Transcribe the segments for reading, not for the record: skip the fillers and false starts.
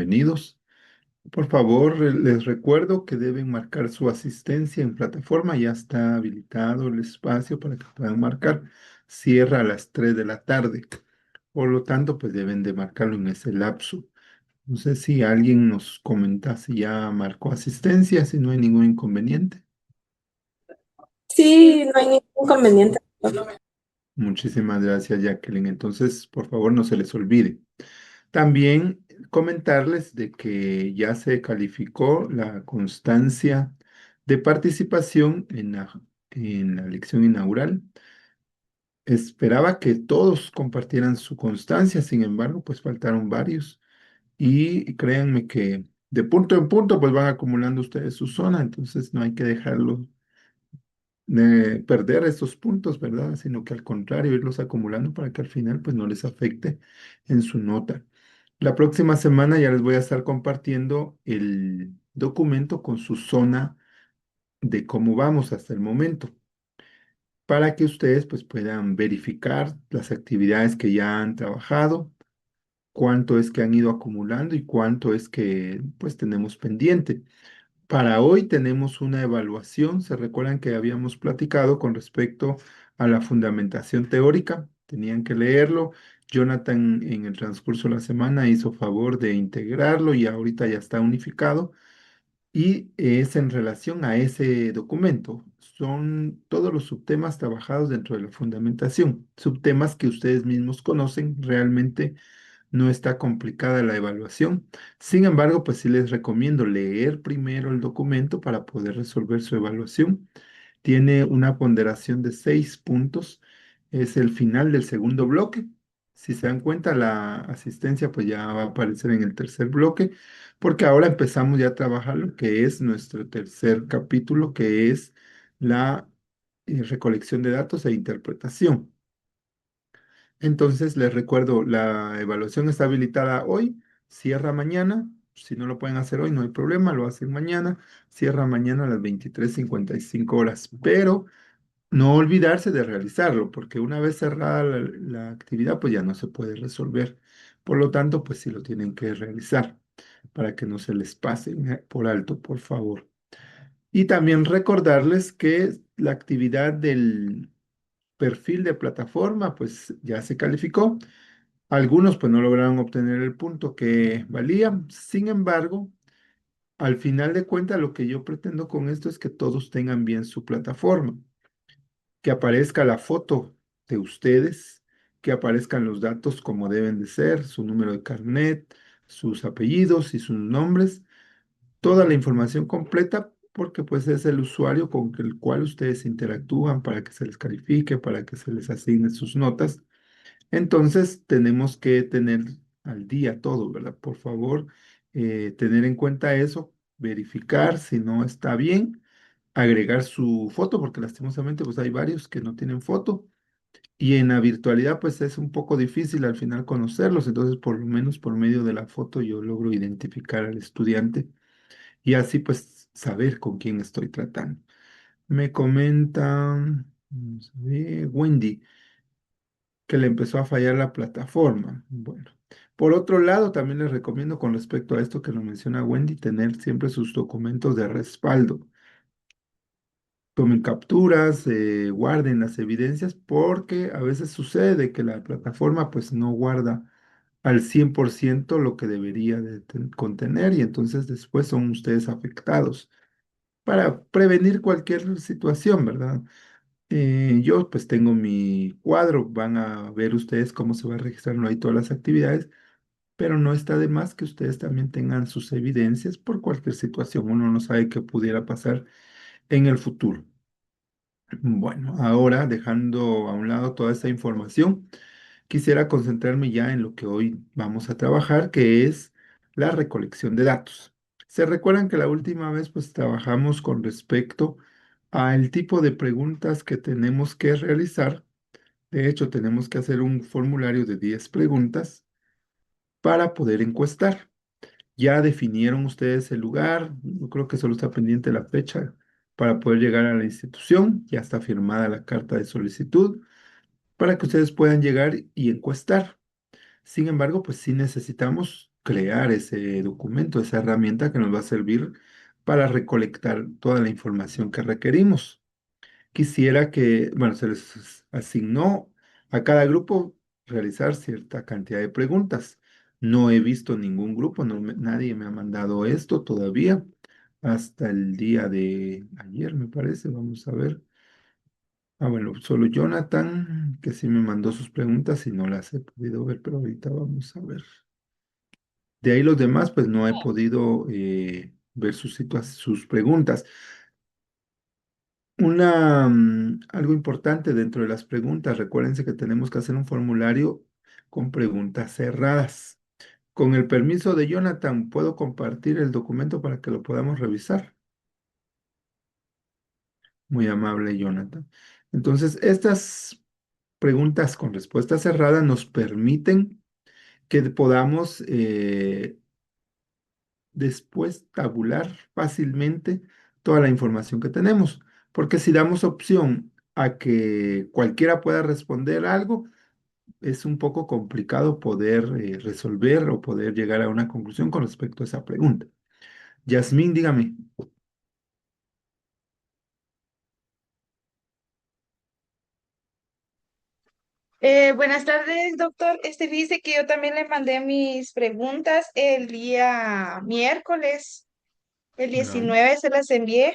bienvenidos. Por favor, les recuerdo que deben marcar su asistencia en plataforma. Ya está habilitado el espacio para que puedan marcar. Cierra a las 3 de la tarde. Por lo tanto, pues deben de marcarlo en ese lapso. No sé si alguien nos comenta si ya marcó asistencia, si no hay ningún inconveniente. Sí, no hay ningún inconveniente. Muchísimas gracias, Jacqueline. Entonces, por favor, no se les olvide. También comentarles de que ya se calificó la constancia de participación en la lección inaugural. Esperaba que todos compartieran su constancia, sin embargo, pues faltaron varios. Y créanme que de punto en punto, pues van acumulando ustedes su zona, entonces no hay que dejarlo de perder estos puntos, ¿verdad? Sino que al contrario, irlos acumulando para que al final, pues no les afecte en su nota. La próxima semana ya les voy a estar compartiendo el documento con su zona de cómo vamos hasta el momento, para que ustedes pues puedan verificar las actividades que ya han trabajado, cuánto es que han ido acumulando y cuánto es que pues tenemos pendiente. Para hoy tenemos una evaluación. ¿Se recuerdan que habíamos platicado con respecto a la fundamentación teórica? Tenían que leerlo. Jonathan en el transcurso de la semana hizo favor de integrarlo y ahorita ya está unificado. Y es en relación a ese documento. Son todos los subtemas trabajados dentro de la fundamentación. Subtemas que ustedes mismos conocen. Realmente no está complicada la evaluación. Sin embargo, pues sí les recomiendo leer primero el documento para poder resolver su evaluación. Tiene una ponderación de 6 puntos. Es el final del segundo bloque. Si se dan cuenta, la asistencia pues ya va a aparecer en el tercer bloque, porque ahora empezamos ya a trabajar lo que es nuestro tercer capítulo, que es la recolección de datos e interpretación. Entonces, les recuerdo, la evaluación está habilitada hoy, cierra mañana. Si no lo pueden hacer hoy, no hay problema, lo hacen mañana. Cierra mañana a las 23:55 horas. Pero no olvidarse de realizarlo, porque una vez cerrada la actividad, pues ya no se puede resolver. Por lo tanto, pues sí lo tienen que realizar para que no se les pase por alto, por favor. Y también recordarles que la actividad del perfil de plataforma, pues ya se calificó. Algunos pues no lograron obtener el punto que valía. Sin embargo, al final de cuentas, lo que yo pretendo con esto es que todos tengan bien su plataforma, que aparezca la foto de ustedes, que aparezcan los datos como deben de ser, su número de carnet, sus apellidos y sus nombres, toda la información completa, porque pues es el usuario con el cual ustedes interactúan para que se les califique, para que se les asigne sus notas. Entonces tenemos que tener al día todo, ¿verdad? Por favor, tener en cuenta eso, verificar si no está bien, agregar su foto, porque lastimosamente pues hay varios que no tienen foto y en la virtualidad pues es un poco difícil al final conocerlos, entonces por lo menos por medio de la foto yo logro identificar al estudiante y así pues saber con quién estoy tratando. Me comentan, vamos a ver, Wendy, que le empezó a fallar la plataforma. Bueno, por otro lado, también les recomiendo con respecto a esto que lo menciona Wendy, tener siempre sus documentos de respaldo. Tomen capturas, guarden las evidencias, porque a veces sucede que la plataforma pues no guarda al 100% lo que debería de contener y entonces después son ustedes afectados para prevenir cualquier situación, ¿verdad? Yo pues tengo mi cuadro, van a ver ustedes cómo se va registrando ahí todas las actividades, pero no está de más que ustedes también tengan sus evidencias por cualquier situación. Uno no sabe qué pudiera pasar en el futuro. Bueno, ahora dejando a un lado toda esta información, quisiera concentrarme ya en lo que hoy vamos a trabajar, que es la recolección de datos. ¿Se recuerdan que la última vez pues trabajamos con respecto al tipo de preguntas que tenemos que realizar? De hecho, tenemos que hacer un formulario de 10 preguntas para poder encuestar. Ya definieron ustedes el lugar, yo creo que solo está pendiente la fecha para poder llegar a la institución, ya está firmada la carta de solicitud para que ustedes puedan llegar y encuestar. Sin embargo, pues sí necesitamos crear ese documento, esa herramienta que nos va a servir para recolectar toda la información que requerimos. Quisiera que, bueno, se les asignó a cada grupo realizar cierta cantidad de preguntas. No he visto ningún grupo, nadie me ha mandado esto todavía, hasta el día de ayer, me parece. Vamos a ver. Ah, bueno, solo Jonathan, que sí me mandó sus preguntas y no las he podido ver, pero ahorita vamos a ver. De ahí los demás, pues no he podido ver sus preguntas. Algo importante dentro de las preguntas, recuérdense que tenemos que hacer un formulario con preguntas cerradas. Con el permiso de Jonathan, ¿puedo compartir el documento para que lo podamos revisar? Muy amable, Jonathan. Entonces, estas preguntas con respuesta cerrada nos permiten que podamos después tabular fácilmente toda la información que tenemos. Porque si damos opción a que cualquiera pueda responder algo, es un poco complicado poder resolver o poder llegar a una conclusión con respecto a esa pregunta. Yasmín, dígame. Buenas tardes, doctor. Dice que yo también le mandé mis preguntas el día miércoles, el Ya, 19 se las envié.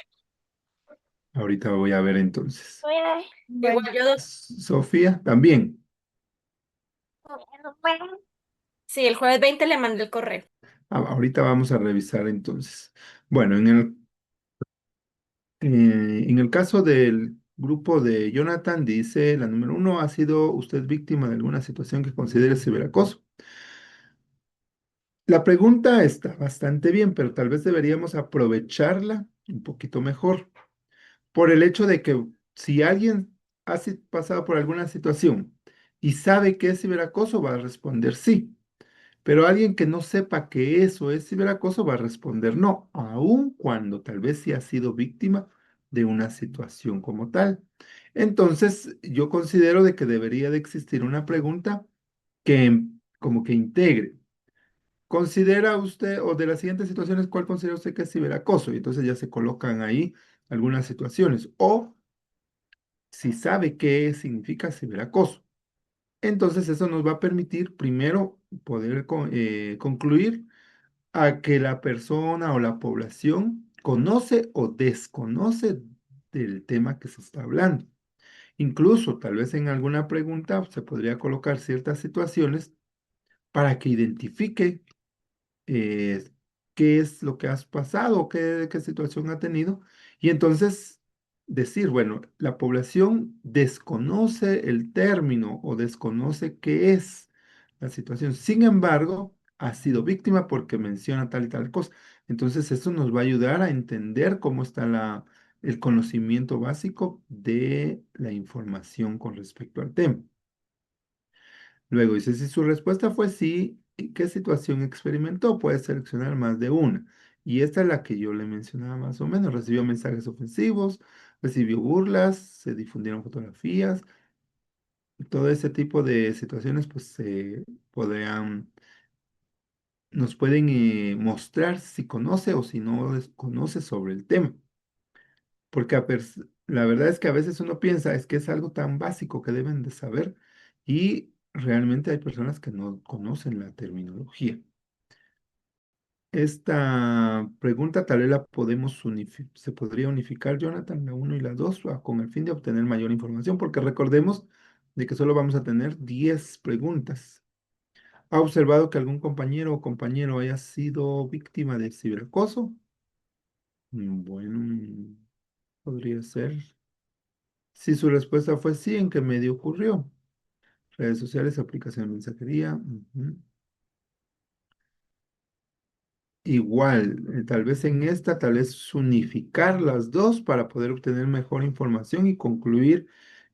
ahorita voy a ver entonces. Bueno, Igual yo, Sofía, también. sí, el jueves 20 le mandé el correo. Ahorita vamos a revisar entonces. Bueno, en el caso del grupo de Jonathan, dice la número uno, ¿ha sido usted víctima de alguna situación que considere ciberacoso? La pregunta está bastante bien, pero tal vez deberíamos aprovecharla un poquito mejor, por el hecho de que si alguien ha pasado por alguna situación y sabe que es ciberacoso, va a responder sí. Pero alguien que no sepa que eso es ciberacoso va a responder no, aun cuando tal vez sí ha sido víctima de una situación como tal. Entonces, yo considero de que debería de existir una pregunta que como que integre. ¿Considera usted, o de las siguientes situaciones, cuál considera usted que es ciberacoso? Y entonces ya se colocan ahí algunas situaciones. O si sabe qué significa ciberacoso. Entonces, eso nos va a permitir primero poder concluir a que la persona o la población conoce o desconoce del tema que se está hablando. Incluso, tal vez en alguna pregunta se podría colocar ciertas situaciones para que identifique eh, qué es lo que has pasado, qué situación ha tenido, y entonces decir, bueno, la población desconoce el término o desconoce qué es la situación. Sin embargo, ha sido víctima porque menciona tal y tal cosa. Entonces, eso nos va a ayudar a entender cómo está el conocimiento básico de la información con respecto al tema. Luego dice, si su respuesta fue sí, ¿qué situación experimentó? Puede seleccionar más de una. Y esta es la que yo le mencionaba más o menos. Recibió mensajes ofensivos, recibió burlas, se difundieron fotografías. Todo ese tipo de situaciones pues podrían, nos pueden mostrar si conoce o si no desconoce sobre el tema. Porque la verdad es que a veces uno piensa, es que es algo tan básico que deben de saber y realmente hay personas que no conocen la terminología. Esta pregunta tal vez la podemos se podría unificar, Jonathan, la uno y la 2 con el fin de obtener mayor información, porque recordemos de que solo vamos a tener 10 preguntas. ¿Ha observado que algún compañero o compañero haya sido víctima de ciberacoso? Bueno, podría ser. Si su respuesta fue sí, ¿en qué medio ocurrió? Redes sociales, aplicación de mensajería. Ujú. Igual, tal vez en esta, tal vez unificar las dos para poder obtener mejor información y concluir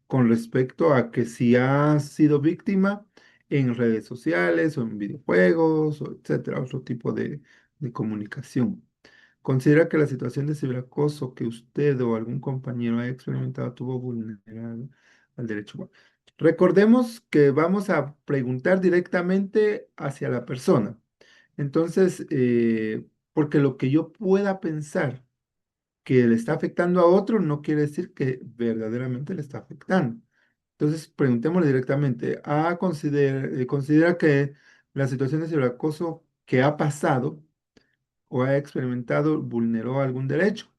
con respecto a que si ha sido víctima en redes sociales o en videojuegos o etcétera, otro tipo de comunicación. ¿Considera que la situación de ciberacoso que usted o algún compañero haya experimentado tuvo vulnerado al derecho humano? Recordemos que vamos a preguntar directamente hacia la persona. Entonces, porque lo que yo pueda pensar que le está afectando a otro no quiere decir que verdaderamente le está afectando. Entonces, preguntémosle directamente, ¿considera que la situación de ciberacoso que ha pasado o ha experimentado vulneró algún derecho?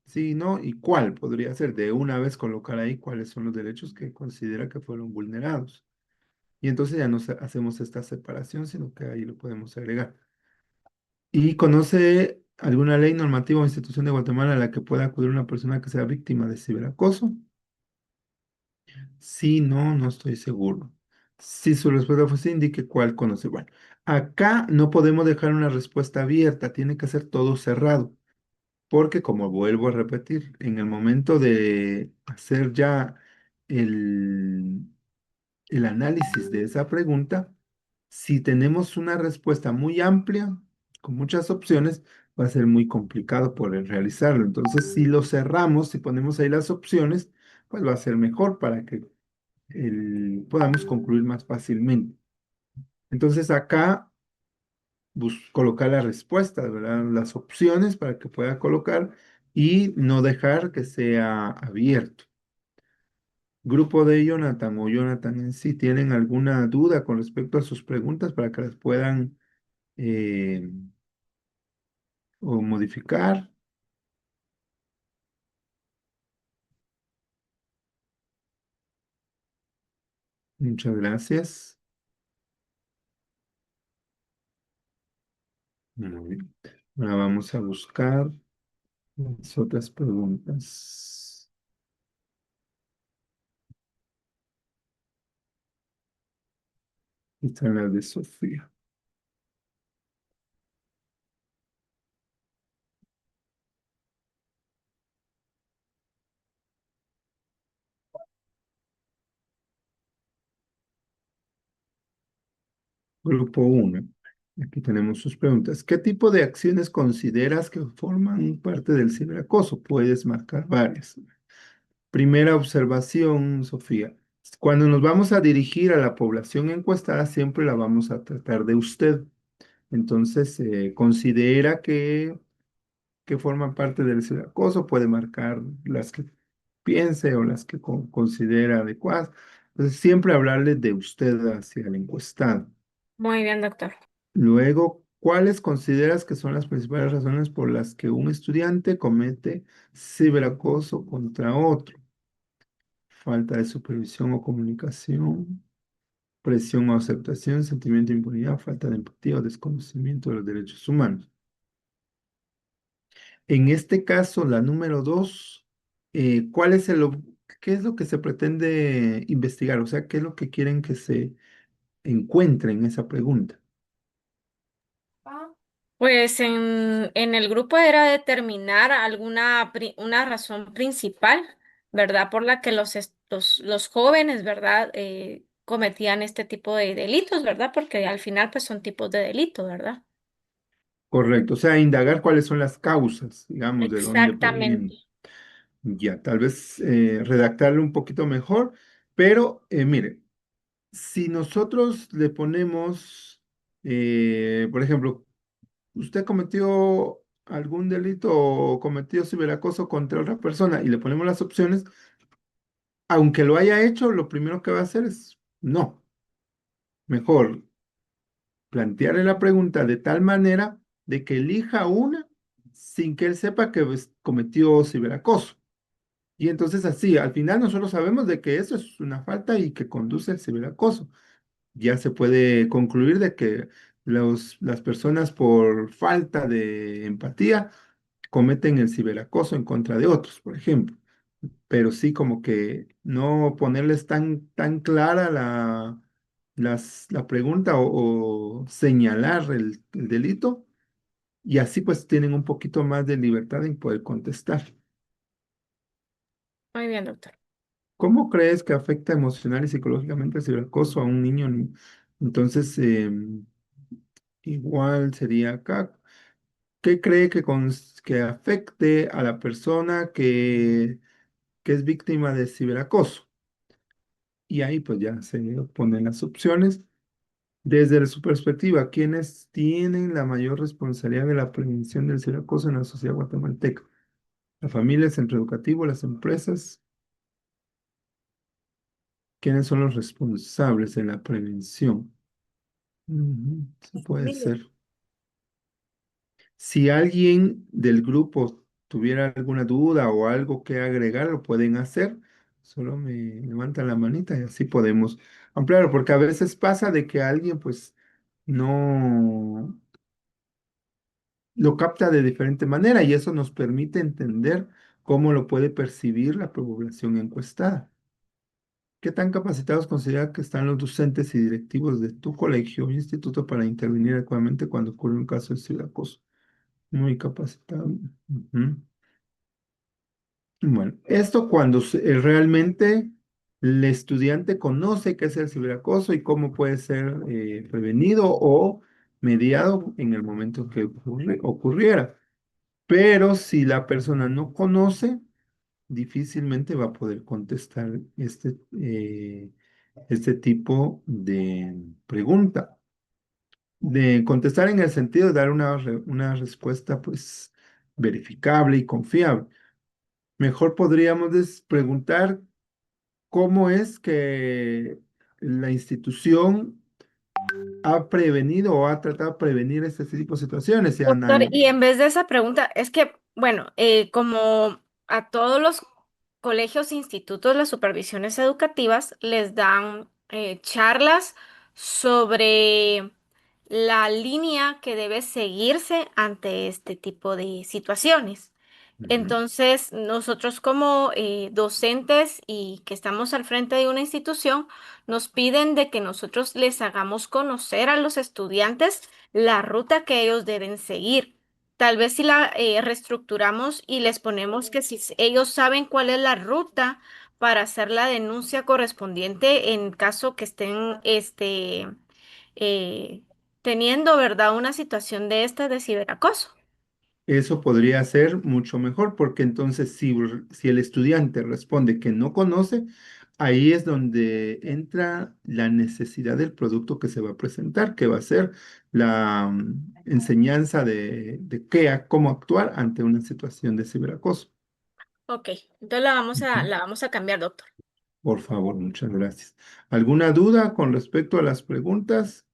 Sí, ¿no? ¿Y cuál podría ser? De una vez colocar ahí cuáles son los derechos que considera que fueron vulnerados. Y entonces ya no hacemos esta separación, sino que ahí lo podemos agregar. ¿Y conoce alguna ley normativa o institución de Guatemala a la que pueda acudir una persona que sea víctima de ciberacoso? Sí, no, no estoy seguro. Si su respuesta fue sí, indique cuál conoce. Bueno, acá no podemos dejar una respuesta abierta, tiene que ser todo cerrado, porque como vuelvo a repetir, en el momento de hacer ya el, el análisis de esa pregunta, si tenemos una respuesta muy amplia, con muchas opciones, va a ser muy complicado poder realizarlo. Entonces, si lo cerramos, si ponemos ahí las opciones, pues va a ser mejor para que podamos concluir más fácilmente. Entonces, acá colocar la respuesta, ¿verdad? Las opciones para que pueda colocar y no dejar que sea abierto. Grupo de Jonathan o Jonathan en sí, ¿tienen alguna duda con respecto a sus preguntas para que las puedan eh, o modificar? Muchas gracias. Muy bien. Ahora vamos a buscar las otras preguntas. Esta es la de Sofía. Grupo uno. Aquí tenemos sus preguntas. ¿Qué tipo de acciones consideras que forman parte del ciberacoso? Puedes marcar varias. Primera observación, Sofía. Cuando nos vamos a dirigir a la población encuestada, siempre la vamos a tratar de usted. Entonces, considera que forman parte del ciberacoso, puede marcar las que piense o las que considera adecuadas. Entonces, siempre hablarle de usted hacia el encuestado. Muy bien, doctor. Luego, ¿cuáles consideras que son las principales razones por las que un estudiante comete ciberacoso contra otro? Falta de supervisión o comunicación, presión o aceptación, sentimiento de impunidad, falta de empatía o desconocimiento de los derechos humanos. En este caso, la número dos, ¿cuál es qué es lo que se pretende investigar? O sea, ¿qué es lo que quieren que se encuentre en esa pregunta? Pues en el grupo era determinar una razón principal, ¿verdad? Por la que los jóvenes, ¿verdad? Cometían este tipo de delitos, ¿verdad? Porque al final pues son tipos de delito, ¿verdad? Correcto, o sea, indagar cuáles son las causas, digamos, de dónde Exactamente. provienen. Ya, tal vez redactarlo un poquito mejor, pero mire, si nosotros le ponemos, por ejemplo, usted cometió algún delito o cometió ciberacoso contra otra persona y le ponemos las opciones, aunque lo haya hecho, lo primero que va a hacer es no. Mejor plantearle la pregunta de tal manera de que elija una sin que él sepa que cometió ciberacoso. Y entonces así, al final nosotros sabemos de que eso es una falta y que conduce al ciberacoso. Ya se puede concluir de que las personas por falta de empatía cometen el ciberacoso en contra de otros, por ejemplo. Pero sí como que no ponerles tan clara la pregunta o señalar el delito y así pues tienen un poquito más de libertad en poder contestar. Muy bien, doctor. ¿Cómo crees que afecta emocional y psicológicamente el ciberacoso a un niño? Entonces, igual sería acá. ¿Qué cree que afecte a la persona que es víctima de ciberacoso? Y ahí pues ya se ponen las opciones. Desde su perspectiva, ¿quiénes tienen la mayor responsabilidad de la prevención del ciberacoso en la sociedad guatemalteca? La familia, el centro educativo, las empresas. ¿Quiénes son los responsables de la prevención? Ujú, sí puede Familia. ser. Si alguien del grupo tuviera alguna duda o algo que agregar, lo pueden hacer. Solo me levantan la manita y así podemos ampliarlo, porque a veces pasa de que alguien pues no lo capta de diferente manera y eso nos permite entender cómo lo puede percibir la población encuestada. ¿Qué tan capacitados considera que están los docentes y directivos de tu colegio o instituto para intervenir adecuadamente cuando ocurre un caso de ciberacoso? Muy capacitado. Ujú. Bueno, esto cuando realmente el estudiante conoce qué es el ciberacoso y cómo puede ser prevenido o mediado en el momento que ocurriera. Pero si la persona no conoce, difícilmente va a poder contestar este tipo de pregunta. De contestar en el sentido de dar una respuesta pues verificable y confiable. Mejor podríamos preguntar cómo es que la institución ha prevenido o ha tratado de prevenir este tipo de situaciones. Si han, Doctor, y en vez de esa pregunta, es que, bueno, como a todos los colegios e institutos, las supervisiones educativas les dan charlas sobre la línea que debe seguirse ante este tipo de situaciones. Ujú. Entonces, nosotros como docentes y que estamos al frente de una institución, nos piden de que nosotros les hagamos conocer a los estudiantes la ruta que ellos deben seguir. Tal vez si la reestructuramos y les ponemos que si ellos saben cuál es la ruta para hacer la denuncia correspondiente en caso que estén eh, teniendo, ¿verdad?, una situación de esta de ciberacoso. Eso podría ser mucho mejor porque entonces si el estudiante responde que no conoce, ahí es donde entra la necesidad del producto que se va a presentar, que va a ser la enseñanza de cómo actuar ante una situación de ciberacoso. Ok, entonces la vamos a, Ujú. la vamos a cambiar, doctor. Por favor, muchas gracias. ¿Alguna duda con respecto a las preguntas?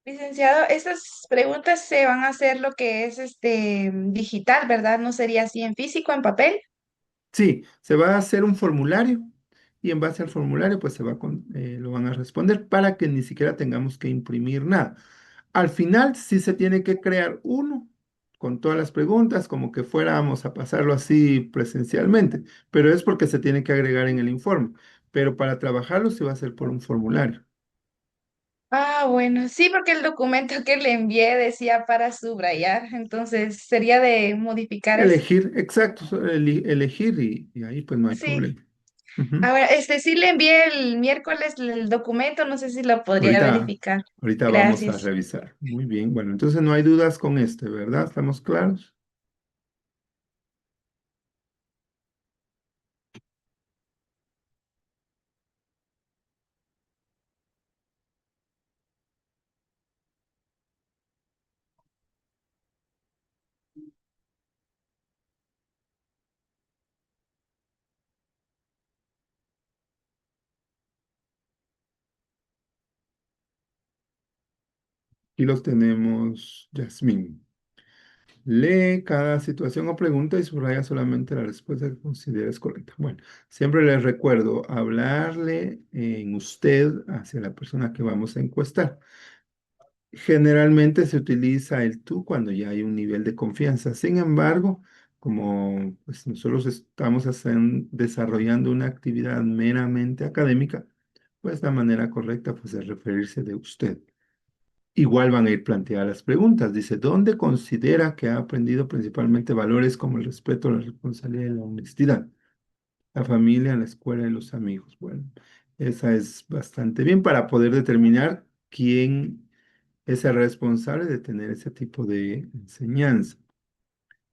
Licenciado, estas preguntas se van a hacer lo que es digital, ¿verdad? ¿No sería así en físico, en papel? Sí, se va a hacer un formulario y en base al formulario pues lo van a responder para que ni siquiera tengamos que imprimir nada. Al final sí se tiene que crear uno con todas las preguntas como que fuéramos a pasarlo así presencialmente, pero es porque se tiene que agregar en el informe. Pero para trabajarlo se va a hacer por un formulario. Ah, bueno, sí, porque el documento que le envié decía para subrayar, entonces sería de modificar eso. Elegir, exacto, elegir y ahí pues no hay Sí. problema. Ujú. Ahora, sí le envié el miércoles el documento, no sé si lo podría Ahorita, verificar. ahorita vamos a Gracias. revisar. Muy bien, bueno, entonces no hay dudas con este, ¿verdad? ¿Estamos claros? Y los tenemos, Yasmín. Lee cada situación o pregunta y subraya solamente la respuesta que consideres correcta. Bueno, siempre les recuerdo hablarle en usted hacia la persona que vamos a encuestar. Generalmente se utiliza el tú cuando ya hay un nivel de confianza. Sin embargo, como pues, nosotros estamos desarrollando una actividad meramente académica, pues la manera correcta pues, es referirse de usted. Igual van a ir planteadas las preguntas. Dice, ¿dónde considera que ha aprendido principalmente valores como el respeto, la responsabilidad y la honestidad? La familia, la escuela y los amigos. Bueno, esa es bastante bien para poder determinar quién es el responsable de tener ese tipo de enseñanza.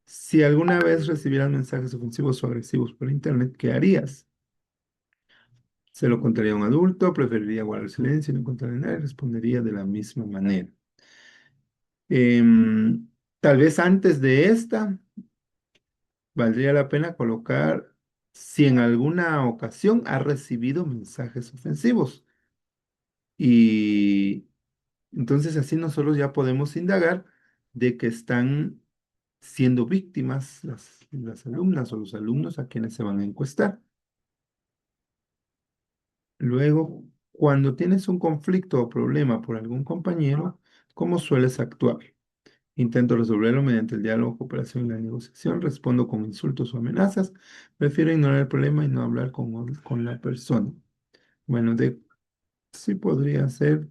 Si alguna vez recibieras mensajes ofensivos o agresivos por internet, ¿qué harías? ¿Se lo contaría a un adulto? ¿Preferiría guardar silencio y no contarle a nadie? Respondería de la misma manera. Tal vez antes de esta, valdría la pena colocar si en alguna ocasión ha recibido mensajes ofensivos. Y entonces así nosotros ya podemos indagar de que están siendo víctimas las alumnas o los alumnos a quienes se van a encuestar. Luego, cuando tienes un conflicto o problema por algún compañero, ¿cómo sueles actuar? Intento resolverlo mediante el diálogo, cooperación y la negociación. Respondo con insultos o amenazas. Prefiero ignorar el problema y no hablar con la persona. Bueno, sí podría ser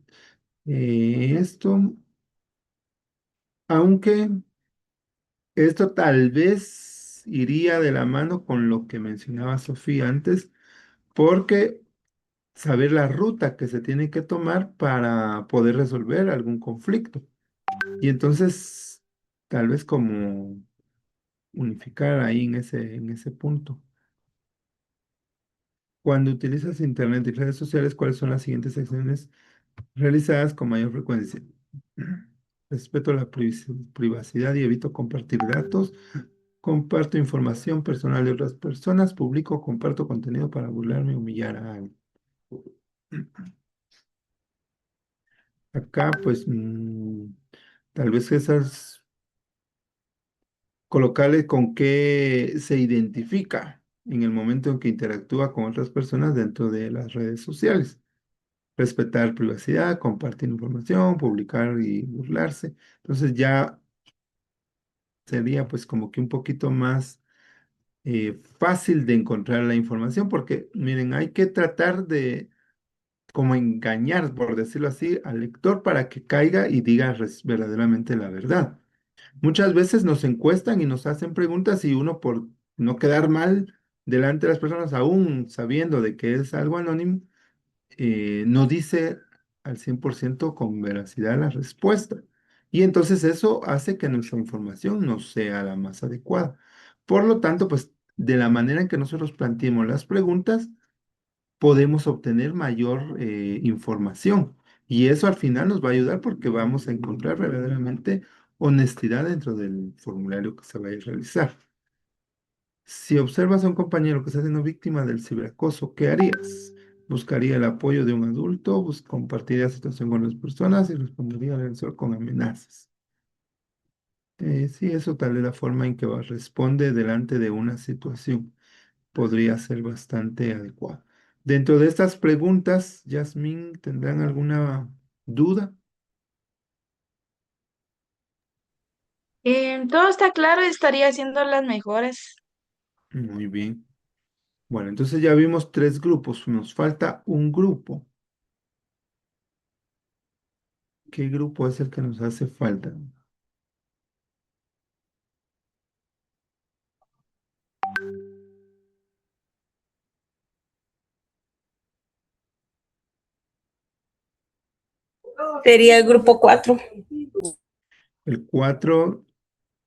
esto, aunque esto tal vez iría de la mano con lo que mencionaba Sofía antes, porque saber la ruta que se tiene que tomar para poder resolver algún conflicto. Y entonces, tal vez como unificar ahí en ese punto. Cuando utilizas Internet y redes sociales, ¿cuáles son las siguientes acciones realizadas con mayor frecuencia? Respeto la privacidad y evito compartir datos. Comparto información personal de otras personas. Publico o comparto contenido para burlarme o humillar a alguien. Acá, pues, tal vez esas, colocarle con qué se identifica en el momento en que interactúa con otras personas dentro de las redes sociales. Respetar privacidad, compartir información, publicar y burlarse. Entonces ya sería pues como que un poquito más fácil de encontrar la información porque miren, hay que tratar de como engañar, por decirlo así, al lector para que caiga y diga verdaderamente la verdad. Muchas veces nos encuestan y nos hacen preguntas y uno por no quedar mal delante de las personas, aún sabiendo de que es algo anónimo, no dice al 100% con veracidad la respuesta. Y entonces eso hace que nuestra información no sea la más adecuada. Por lo tanto, pues de la manera en que nosotros planteemos las preguntas, podemos obtener mayor información. Y eso al final nos va a ayudar porque vamos a encontrar verdaderamente honestidad dentro del formulario que se vaya a realizar. Si observas a un compañero que está siendo víctima del ciberacoso, ¿qué harías? Buscaría el apoyo de un adulto, compartiría la situación con las personas y respondería al agresor con amenazas. Sí, eso tal vez la forma en que responde delante de una situación podría ser bastante adecuada. Dentro de estas preguntas, Yasmín, ¿tendrán alguna duda? Todo está claro y estaría haciendo las mejores. Muy bien. Bueno, entonces ya vimos tres grupos. Nos falta un grupo. ¿Qué grupo es el que nos hace falta? Sería el grupo 4. El 4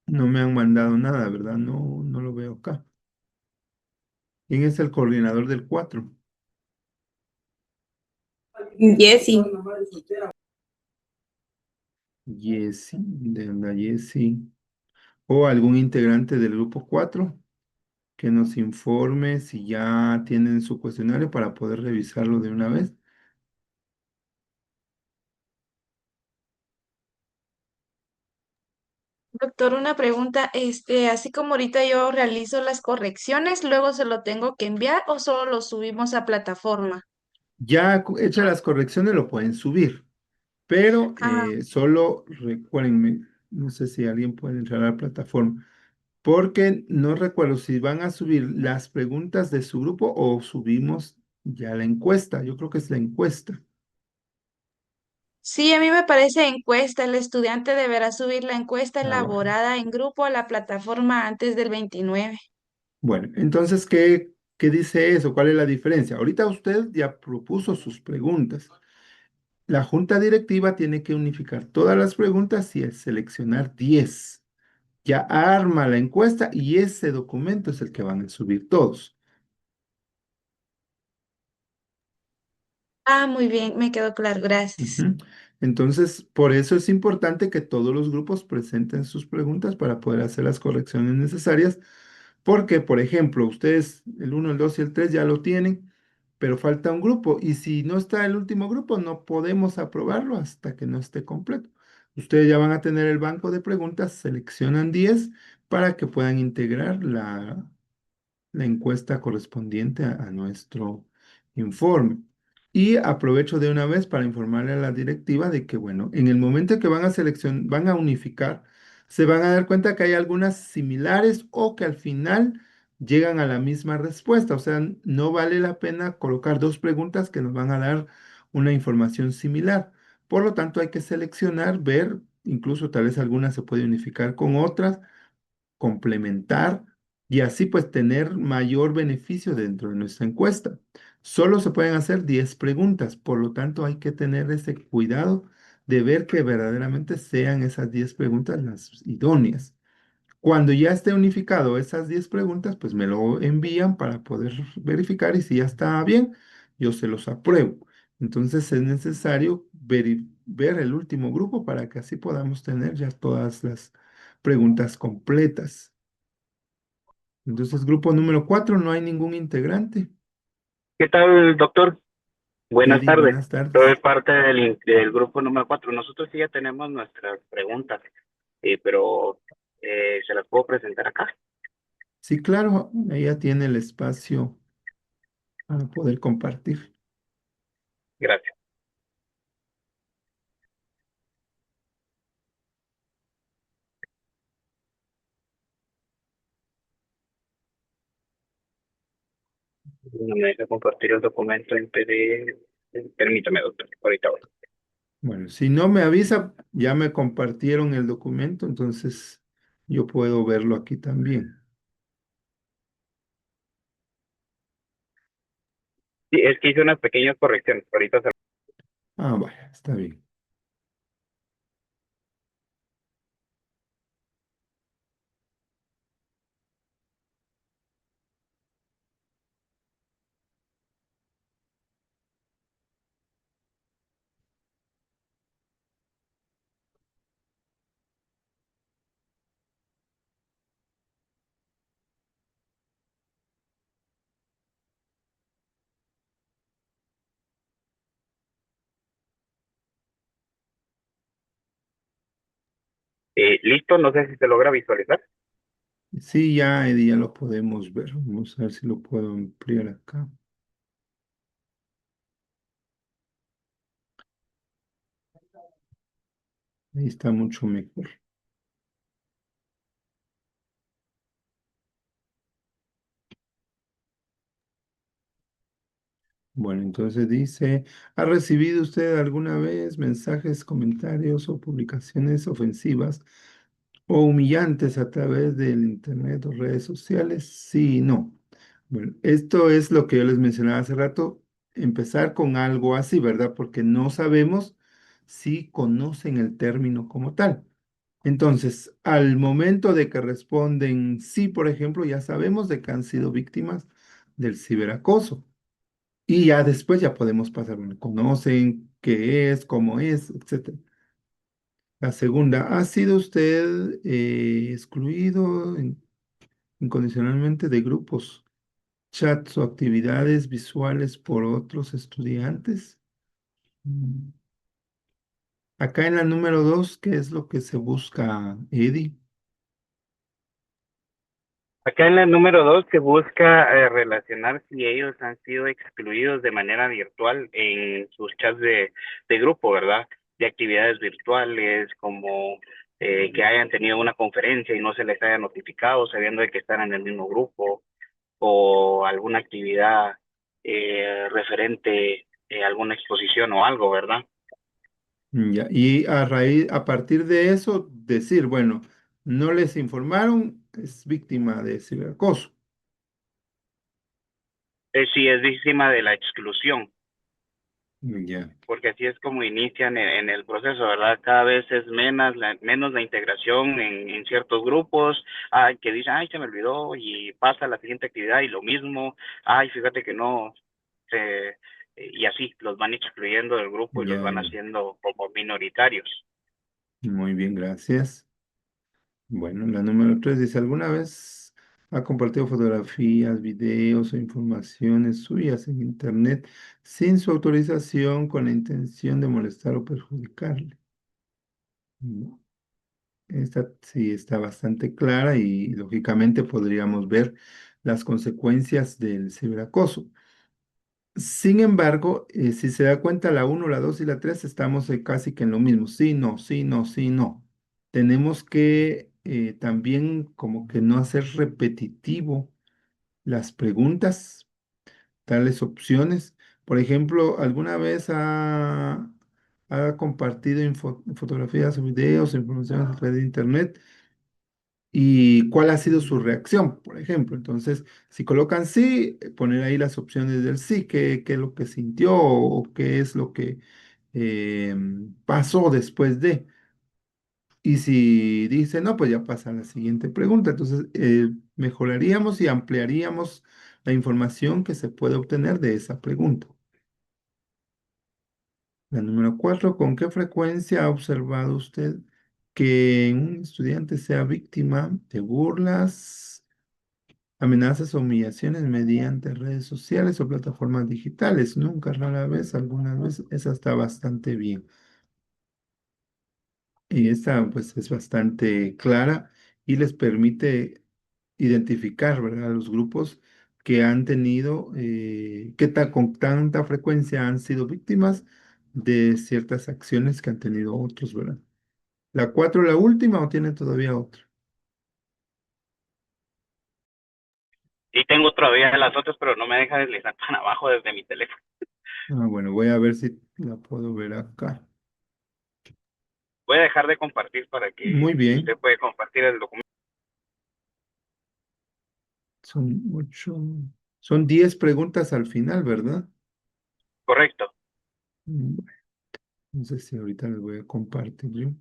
no me han mandado nada, ¿verdad? No, no lo veo acá. ¿Quién es el coordinador del 4? Jessy. Jessy, de la Jessy. O algún integrante del grupo 4 que nos informe si ya tienen su cuestionario para poder revisarlo de una vez. Doctor, una pregunta, así como ahorita yo realizo las correcciones, luego se lo tengo que enviar o solo lo subimos a plataforma. Ya hechas las correcciones lo pueden subir, pero Ah, solo recuérdenme, no sé si alguien puede entrar a la plataforma, porque no recuerdo si van a subir las preguntas de su grupo o subimos ya la encuesta. Yo creo que es la encuesta. sí, a mí me parece encuesta. El estudiante deberá subir la encuesta Ah, bueno. elaborada en grupo a la plataforma antes del 29. Bueno, entonces, ¿qué dice eso? ¿Cuál es la diferencia? Ahorita usted ya propuso sus preguntas. La junta directiva tiene que unificar todas las preguntas y seleccionar 10. ya arma la encuesta y ese documento es el que van a subir todos. Ah, muy bien, me quedó claro, gracias. Ujú. Entonces, por eso es importante que todos los grupos presenten sus preguntas para poder hacer las correcciones necesarias, porque, por ejemplo, ustedes el uno, el 2 y el 3 ya lo tienen, pero falta un grupo y si no está el último grupo, no podemos aprobarlo hasta que no esté completo. Ustedes ya van a tener el banco de preguntas, seleccionan 10 para que puedan integrar la encuesta correspondiente a nuestro informe. Y aprovecho de una vez para informarle a la directiva de que, bueno, en el momento que van a van a unificar, se van a dar cuenta que hay algunas similares o que al final llegan a la misma respuesta. O sea, no vale la pena colocar dos preguntas que nos van a dar una información similar. Por lo tanto, hay que seleccionar, ver, incluso tal vez algunas se puede unificar con otras complementar y así pues tener mayor beneficio dentro de nuestra encuesta. Solo se pueden hacer 10 preguntas, por lo tanto hay que tener ese cuidado de ver que verdaderamente sean esas 10 preguntas las idóneas. Cuando ya esté unificado esas 10 preguntas, pues me lo envían para poder verificar y si ya está bien, yo se los apruebo. Entonces es necesario ver el último grupo para que así podamos tener ya todas las preguntas completas. Entonces, grupo número 4 no hay ningún integrante. ¿Qué tal, doctor? Buenas Eddie, tardes. buenas Soy tardes. parte del grupo número 4. Nosotros sí ya tenemos nuestras preguntas, pero se las puedo presentar acá. Sí, claro, ella tiene el espacio para poder compartir. Gracias. No me deja compartir el documento en PDF. Permítame, doctor. Ahorita voy. Bueno, si no me avisa, ya me compartieron el documento, entonces yo puedo verlo aquí también. Sí, es que hice unas pequeñas correcciones. Ahorita se... Ah, vaya, está bien. Listo, no sé si se logra visualizar. Sí, ya, Eddie, ya lo podemos ver. Vamos a ver si lo puedo ampliar acá. Ahí está mucho mejor. Bueno, entonces dice, ¿ha recibido usted alguna vez mensajes, comentarios o publicaciones ofensivas o humillantes a través del internet o redes sociales? Sí y no. Bueno, esto es lo que yo les mencionaba hace rato, empezar con algo así, ¿verdad? Porque no sabemos si conocen el término como tal. Entonces, al momento de que responden sí, por ejemplo, ya sabemos de que han sido víctimas del ciberacoso. Y ya después ya podemos pasar, bueno, conocen qué es, cómo es, etcétera. La segunda, ¿ha sido usted excluido incondicionalmente de grupos, chats o actividades visuales por otros estudiantes? Mm. Acá en la número 2, ¿qué es lo que se busca, Eddie? Acá en la número 2 se busca relacionar si ellos han sido excluidos de manera virtual en sus chats de grupo, ¿verdad? De actividades virtuales, como que hayan tenido una conferencia y no se les haya notificado sabiendo de que están en el mismo grupo, o alguna actividad referente a alguna exposición o algo, ¿verdad? Ya, y a partir de eso, decir, bueno, no les informaron, es víctima de ciberacoso. Sí, es víctima de la exclusión. Ya, porque así es como inician en el proceso, ¿verdad? Cada vez es menos la integración en ciertos grupos, ay, que dicen, ay, se me olvidó, y pasa a la siguiente actividad y lo mismo, ay, fíjate que no, y así los van excluyendo del grupo y los ya, van ya. haciendo como minoritarios. Muy bien, gracias. Bueno, la número 3 dice, ¿alguna vez ha compartido fotografías, videos o informaciones suyas en internet sin su autorización con la intención de molestar o perjudicarle? No. Esta sí está bastante clara y lógicamente podríamos ver las consecuencias del ciberacoso. Sin embargo, si se da cuenta, la uno, la 2 y la 3 estamos casi que en lo mismo. Sí, no, sí, no, sí, no. Tenemos que también como que no hacer repetitivo las preguntas, darles opciones. Por ejemplo, ¿alguna vez ha compartido fotografías o videos o informaciones a través de internet? ¿Y cuál ha sido su reacción, por ejemplo? Entonces, si colocan sí, poner ahí las opciones del sí, qué es lo que sintió o qué es lo que pasó después de. Y si dice no, pues ya pasa a la siguiente pregunta. Entonces, mejoraríamos y ampliaríamos la información que se puede obtener de esa pregunta. La número 4, ¿con qué frecuencia ha observado usted que un estudiante sea víctima de burlas, amenazas o humillaciones mediante redes sociales o plataformas digitales? Nunca, rara vez, alguna vez, esa está bastante bien. Y esta pues es bastante clara y les permite identificar, ¿verdad? Los grupos que han tenido, con tanta frecuencia han sido víctimas de ciertas acciones que han tenido otros, ¿verdad? ¿La 4, la última o tiene todavía otra? Y tengo todavía las otras, pero no me deja deslizar tan abajo desde mi teléfono. Ah, bueno, voy a ver si la puedo ver acá. Voy a dejar de compartir para Muy que bien, usted pueda compartir el documento. son 8, son 10 preguntas al final, ¿verdad? Correcto. Bueno, no sé si ahorita les voy a compartir yo.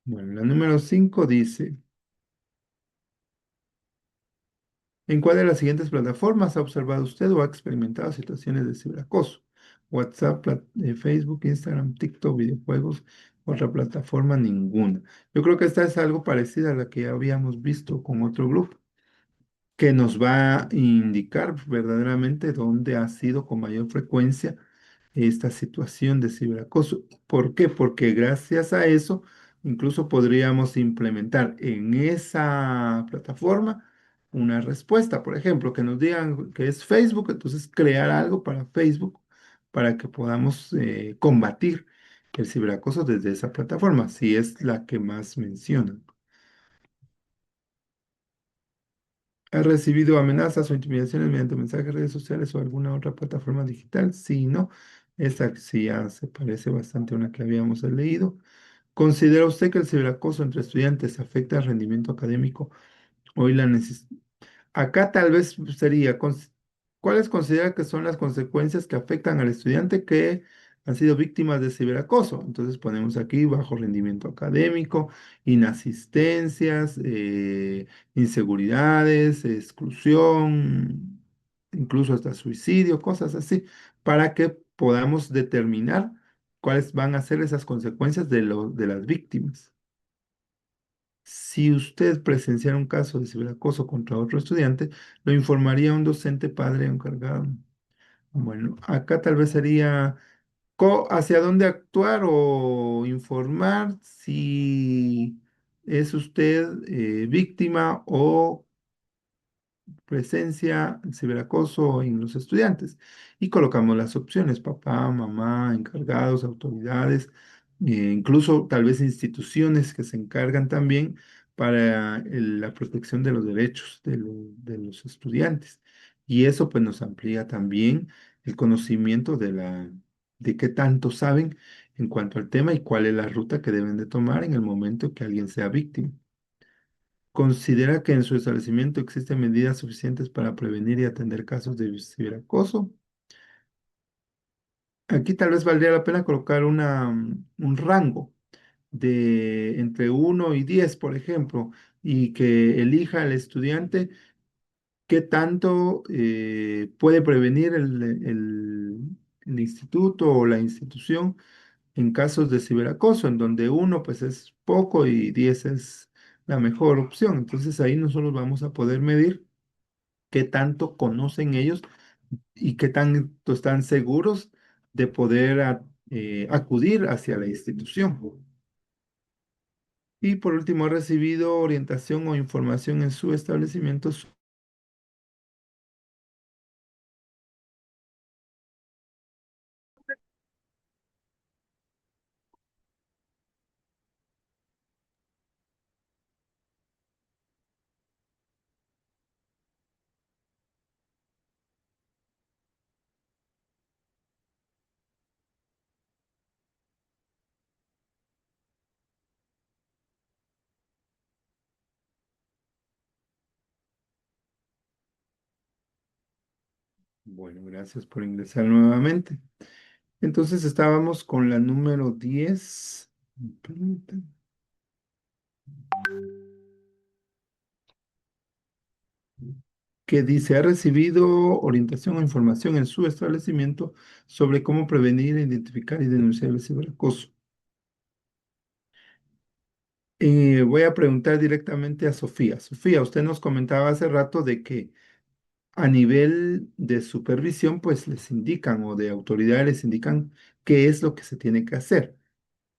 Bueno, la número 5 dice, ¿en cuál de las siguientes plataformas ha observado usted o ha experimentado situaciones de ciberacoso? WhatsApp, Facebook, Instagram, TikTok, videojuegos, otra plataforma, ninguna. Yo creo que esta es algo parecida a la que ya habíamos visto con otro grupo, que nos va a indicar verdaderamente dónde ha sido con mayor frecuencia esta situación de ciberacoso. ¿Por qué? Porque gracias a eso incluso podríamos implementar en esa plataforma una respuesta, por ejemplo, que nos digan que es Facebook, entonces crear algo para Facebook para que podamos combatir el ciberacoso desde esa plataforma, si es la que más mencionan. ¿Ha recibido amenazas o intimidaciones mediante mensajes, redes sociales o alguna otra plataforma digital? Sí, no. Esta sí ya se parece bastante a una que habíamos leído. ¿Considera usted que el ciberacoso entre estudiantes afecta el rendimiento académico o la necesidad? Acá tal vez sería, ¿cuáles considera que son las consecuencias que afectan al estudiante que han sido víctimas de ciberacoso? Entonces ponemos aquí bajo rendimiento académico, inasistencias, inseguridades, exclusión, incluso hasta suicidio, cosas así, para que podamos determinar cuáles van a ser esas consecuencias de las víctimas. Si usted presenciara un caso de ciberacoso contra otro estudiante, lo informaría a un docente, padre o encargado. Bueno, acá tal vez sería hacia dónde actuar o informar si es usted víctima o presencia, ciberacoso en los estudiantes. Y colocamos las opciones, papá, mamá, encargados, autoridades, incluso tal vez instituciones que se encargan también para la protección de los derechos de los estudiantes. Y eso pues nos amplía también el conocimiento de qué tanto saben en cuanto al tema y cuál es la ruta que deben de tomar en el momento que alguien sea víctima. ¿Considera que en su establecimiento existen medidas suficientes para prevenir y atender casos de ciberacoso? Aquí tal vez valdría la pena colocar un rango de entre 1 y 10, por ejemplo, y que elija el estudiante qué tanto puede prevenir el instituto o la institución en casos de ciberacoso, en donde 1 pues es poco y 10 es la mejor opción. Entonces ahí nosotros vamos a poder medir qué tanto conocen ellos y qué tanto están seguros de poder acudir hacia la institución. Y por último, ¿ha recibido orientación o información en su establecimiento? Bueno, gracias por ingresar nuevamente. Entonces estábamos con la número 10. Permítame. Que dice, ha recibido orientación o información en su establecimiento sobre cómo prevenir, identificar y denunciar el ciberacoso. Voy a preguntar directamente a Sofía. Sofía, usted nos comentaba hace rato de que a nivel de supervisión, pues les indican o de autoridad les indican qué es lo que se tiene que hacer.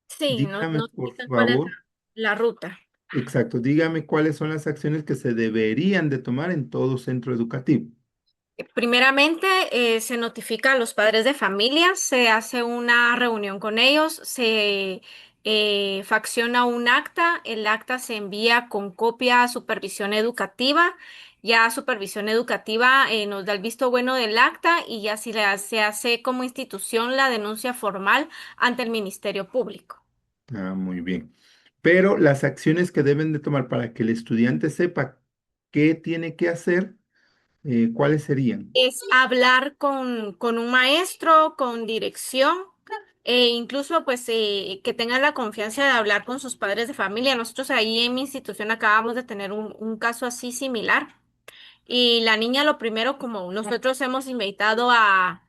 Sí, Dígame, nos por indican cuál es favor, la ruta. exacto, dígame cuáles son las acciones que se deberían de tomar en todo centro educativo. Primeramente, se notifica a los padres de familia, se hace una reunión con ellos, se facciona un acta, el acta se envía con copia a supervisión educativa, ya supervisión educativa nos da el visto bueno del acta y ya se hace como institución la denuncia formal ante el Ministerio Público. Ah, muy bien. Pero las acciones que deben de tomar para que el estudiante sepa qué tiene que hacer, ¿cuáles serían? Es hablar con un maestro, con dirección, e incluso pues que tengan la confianza de hablar con sus padres de familia. Nosotros ahí en mi institución acabamos de tener un caso así similar. Y la niña lo primero, como nosotros hemos invitado a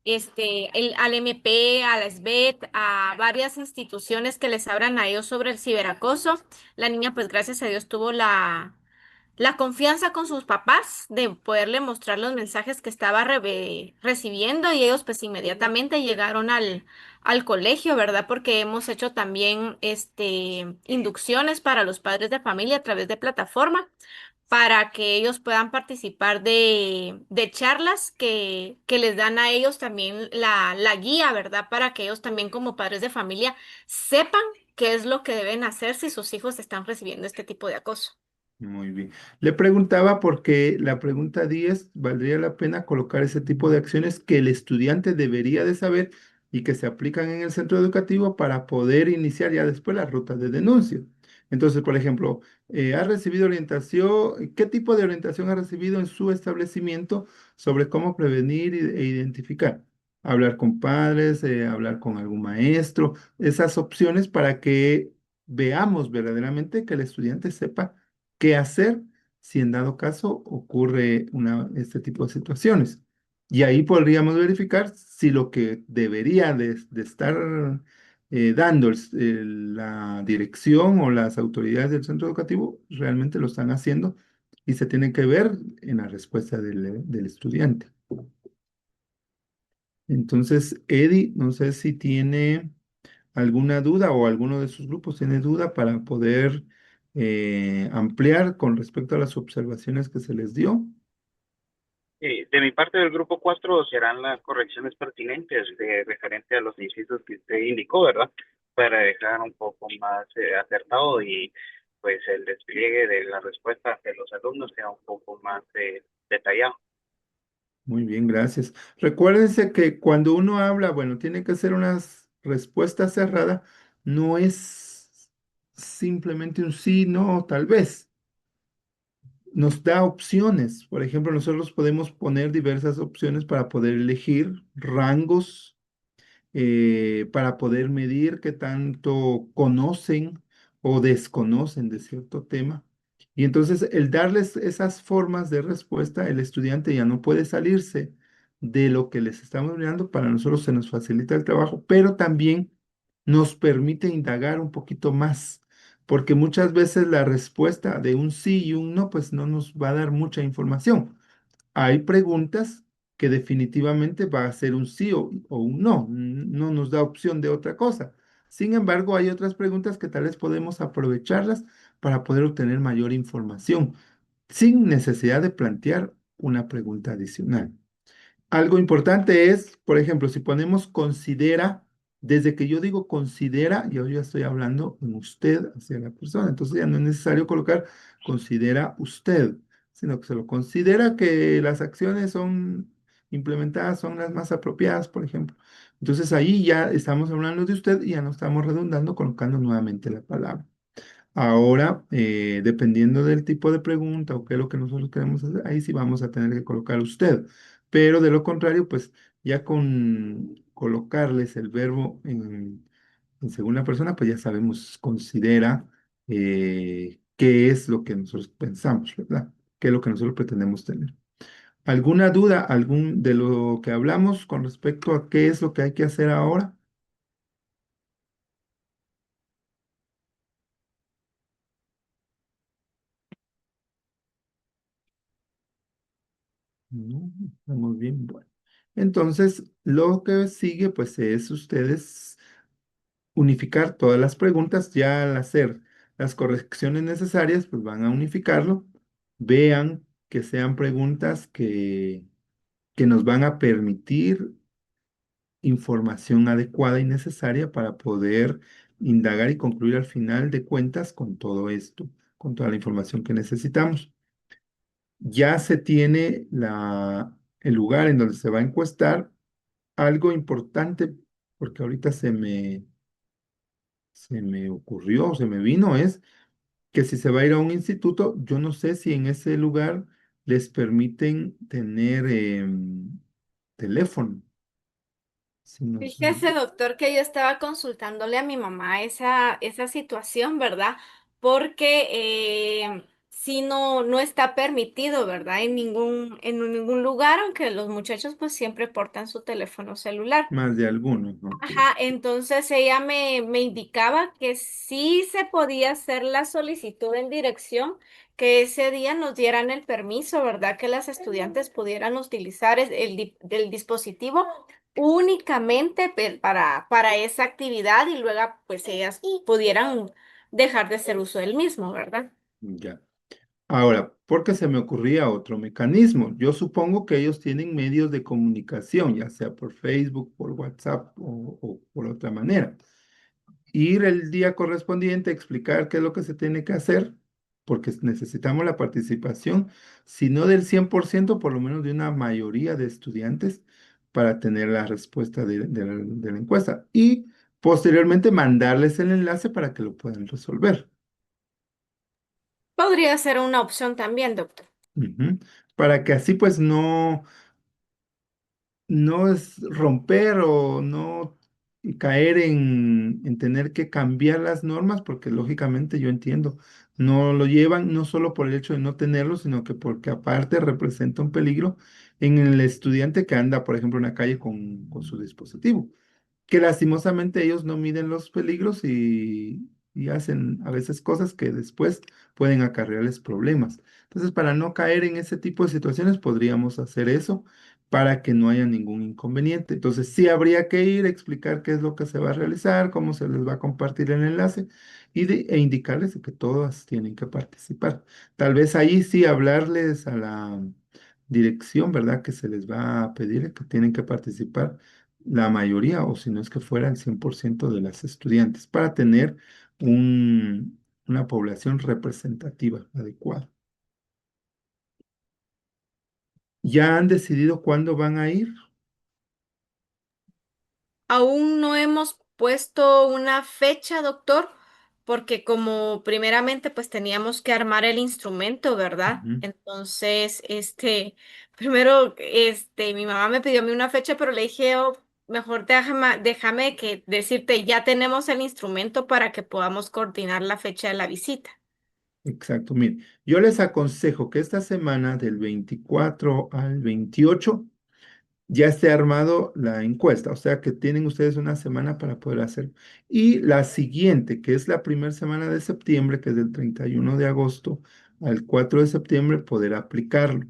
al MP, a la SBET, a varias instituciones que les abran a ellos sobre el ciberacoso, la niña pues gracias a Dios tuvo la confianza con sus papás de poderle mostrar los mensajes que estaba recibiendo y ellos pues inmediatamente llegaron al colegio, ¿verdad? Porque hemos hecho también inducciones para los padres de familia a través de plataforma para que ellos puedan participar de charlas que les dan a ellos también la guía, ¿verdad? Para que ellos también como padres de familia sepan qué es lo que deben hacer si sus hijos están recibiendo este tipo de acoso. Muy bien. Le preguntaba porque la pregunta 10 valdría la pena colocar ese tipo de acciones que el estudiante debería de saber y que se aplican en el centro educativo para poder iniciar ya después la ruta de denuncia. Entonces, por ejemplo, ¿ha recibido orientación? ¿Qué tipo de orientación ha recibido en su establecimiento sobre cómo prevenir e identificar? Hablar con padres, hablar con algún maestro, esas opciones para que veamos verdaderamente que el estudiante sepa qué hacer si en dado caso ocurre este tipo de situaciones. Y ahí podríamos verificar si lo que debería de estar dando la dirección o las autoridades del centro educativo realmente lo están haciendo y se tiene que ver en la respuesta del estudiante. Entonces, Eddie, no sé si tiene alguna duda o alguno de sus grupos tiene duda para poder ampliar con respecto a las observaciones que se les dio. De mi parte del grupo 4 serán las correcciones pertinentes referente a los incisos que usted indicó, ¿verdad? Para dejar un poco más acertado y pues el despliegue de la respuesta hacia los alumnos sea un poco más detallado. Muy bien, gracias. Recuérdense que cuando uno habla, bueno, tiene que ser una respuesta cerrada, no es simplemente un sí, no, tal vez. nos da opciones. Por ejemplo, nosotros podemos poner diversas opciones para poder elegir rangos, para poder medir qué tanto conocen o desconocen de cierto tema. Y entonces el darles esas formas de respuesta, el estudiante ya no puede salirse de lo que les estamos brindando. Para nosotros se nos facilita el trabajo, pero también nos permite indagar un poquito más, porque muchas veces la respuesta de un sí y un no, pues no nos va a dar mucha información. Hay preguntas que definitivamente va a ser un sí o un no, no nos da opción de otra cosa. Sin embargo, hay otras preguntas que tal vez podemos aprovecharlas para poder obtener mayor información sin necesidad de plantear una pregunta adicional. Algo importante es, por ejemplo, si ponemos considera, desde que yo digo considera, yo ya estoy hablando en usted hacia la persona. Entonces ya no es necesario colocar considera usted, sino que se lo considera que las acciones son implementadas, son las más apropiadas, por ejemplo. Entonces ahí ya estamos hablando de usted y ya no estamos redundando colocando nuevamente la palabra. Ahora, dependiendo del tipo de pregunta o qué es lo que nosotros queremos hacer, ahí sí vamos a tener que colocar usted. Pero de lo contrario, pues ya con colocarles el verbo en segunda persona, pues ya sabemos, considera qué es lo que nosotros pensamos, ¿verdad? ¿Qué es lo que nosotros pretendemos tener? ¿Alguna duda, algún de lo que hablamos con respecto a qué es lo que hay que hacer ahora? No, estamos bien. Bueno, entonces lo que sigue, pues es ustedes unificar todas las preguntas. Ya al hacer las correcciones necesarias, pues van a unificarlo. Vean que sean preguntas que nos van a permitir información adecuada y necesaria para poder indagar y concluir al final de cuentas con todo esto, con toda la información que necesitamos. Ya se tiene el lugar en donde se va a encuestar. Algo importante, porque ahorita se me ocurrió, se me vino, es que si se va a ir a un instituto, yo no sé si en ese lugar les permiten tener teléfono. Si no sé. Fíjese, doctor, que yo estaba consultándole a mi mamá esa situación, ¿verdad? Porque sí no está permitido, ¿verdad? En ningún lugar, aunque los muchachos pues siempre portan su teléfono celular. Más de algunos, ¿no? Ok. Ajá, entonces ella me indicaba que sí se podía hacer la solicitud en dirección, que ese día nos dieran el permiso, ¿verdad? Que las estudiantes pudieran utilizar el dispositivo únicamente para esa actividad y luego pues ellas pudieran dejar de hacer uso del mismo, ¿verdad? Ya. Ahora, porque se me ocurría otro mecanismo. Yo supongo que ellos tienen medios de comunicación, ya sea por Facebook, por WhatsApp o por otra manera. Ir el día correspondiente, explicar qué es lo que se tiene que hacer, porque necesitamos la participación, si no del 100% por lo menos de una mayoría de estudiantes para tener la respuesta de la encuesta y posteriormente mandarles el enlace para que lo puedan resolver. Podría ser una opción también, doctor. Ujú. Para que así pues no es romper o no caer en tener que cambiar las normas, porque lógicamente yo entiendo, no lo llevan no solo por el hecho de no tenerlo, sino que porque aparte representa un peligro en el estudiante que anda, por ejemplo, en la calle con su dispositivo, que lastimosamente ellos no miden los peligros y hacen a veces cosas que después pueden acarrearles problemas. Entonces, para no caer en ese tipo de situaciones, podríamos hacer eso para que no haya ningún inconveniente. Entonces, sí habría que ir a explicar qué es lo que se va a realizar, cómo se les va a compartir el enlace e indicarles que todas tienen que participar. Tal vez ahí sí hablarles a la dirección, ¿verdad? Que se les va a pedir que tienen que participar la mayoría, o si no es que fuera el 100% de las estudiantes, para tener una población representativa adecuada. ¿Ya han decidido cuándo van a ir? Aún no hemos puesto una fecha, doctor, porque como primeramente pues teníamos que armar el instrumento, ¿verdad? Ujú. Entonces, primero, mi mamá me pidió a mí una fecha, pero le dije, "Oh, mejor déjame que decirte, ya tenemos el instrumento para que podamos coordinar la fecha de la visita". Exacto, mire, yo les aconsejo que esta semana del 24 al 28 ya esté armado la encuesta, o sea que tienen ustedes una semana para poder hacerlo. Y la siguiente, que es la primera semana de septiembre, que es del 31 de agosto al 4 de septiembre, poder aplicarlo.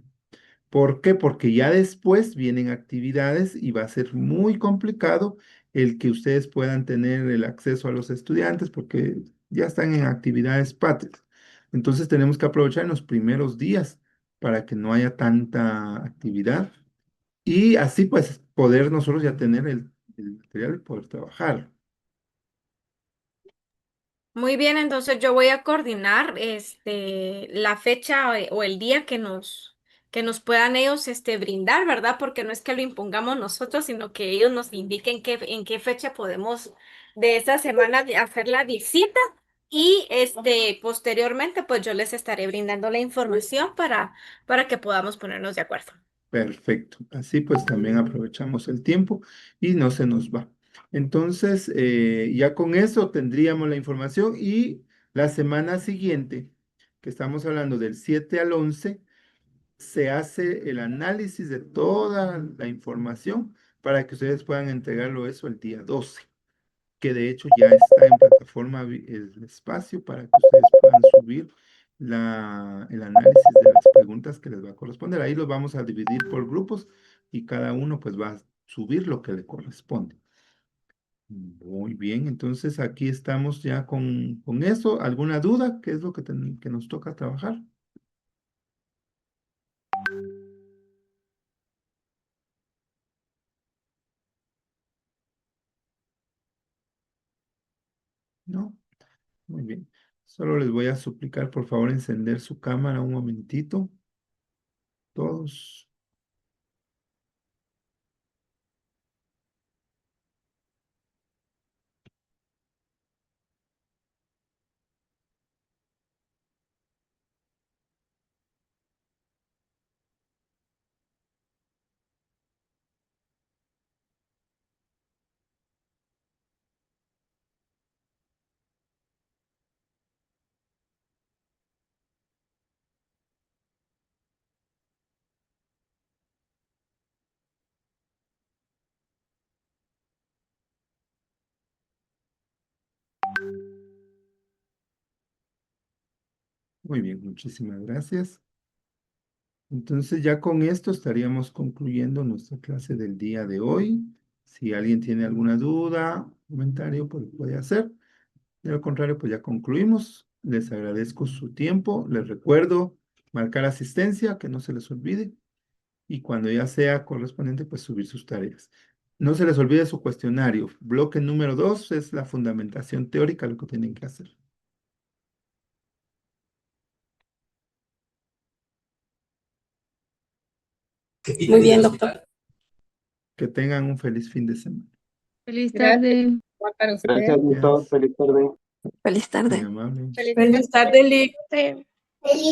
¿Por qué? Porque ya después vienen actividades y va a ser muy complicado el que ustedes puedan tener el acceso a los estudiantes porque ya están en actividades patrias. Entonces tenemos que aprovechar en los primeros días para que no haya tanta actividad y así pues poder nosotros ya tener el material y poder trabajar. Muy bien, entonces yo voy a coordinar la fecha o el día que nos puedan ellos brindar, ¿verdad? Porque no es que lo impongamos nosotros, sino que ellos nos indiquen en qué fecha podemos de esta semana hacer la visita y posteriormente pues yo les estaré brindando la información para que podamos ponernos de acuerdo. Perfecto. Así pues también aprovechamos el tiempo y no se nos va. Entonces, ya con eso tendríamos la información y la semana siguiente, que estamos hablando del 7 al 11, se hace el análisis de toda la información para que ustedes puedan entregarlo eso el día 12, que de hecho ya está en plataforma el espacio para que ustedes puedan subir el análisis de las preguntas que les va a corresponder. Ahí los vamos a dividir por grupos y cada uno pues va a subir lo que le corresponde. Muy bien, entonces aquí estamos ya con eso. ¿Alguna duda? ¿Qué es lo que nos toca trabajar? ¿No? Muy bien. Solo les voy a suplicar, por favor, encender su cámara un momentito. Todos. Muy bien, muchísimas gracias. Entonces ya con esto estaríamos concluyendo nuestra clase del día de hoy. Si alguien tiene alguna duda, comentario, pues lo puede hacer. De lo contrario, pues ya concluimos. Les agradezco su tiempo. Les recuerdo marcar asistencia, que no se les olvide. Y cuando ya sea correspondiente, pues subir sus tareas. No se les olvide su cuestionario. Bloque número 2 es la fundamentación teórica, lo que tienen que hacer. Muy bien, doctor. Que tengan un feliz fin de semana. Feliz Gracias. tarde. Igual para usted. Gracias, doctor. Gracias. Feliz tarde. Feliz Muy tarde. amable. Feliz Feliz tarde, Lick. Sí.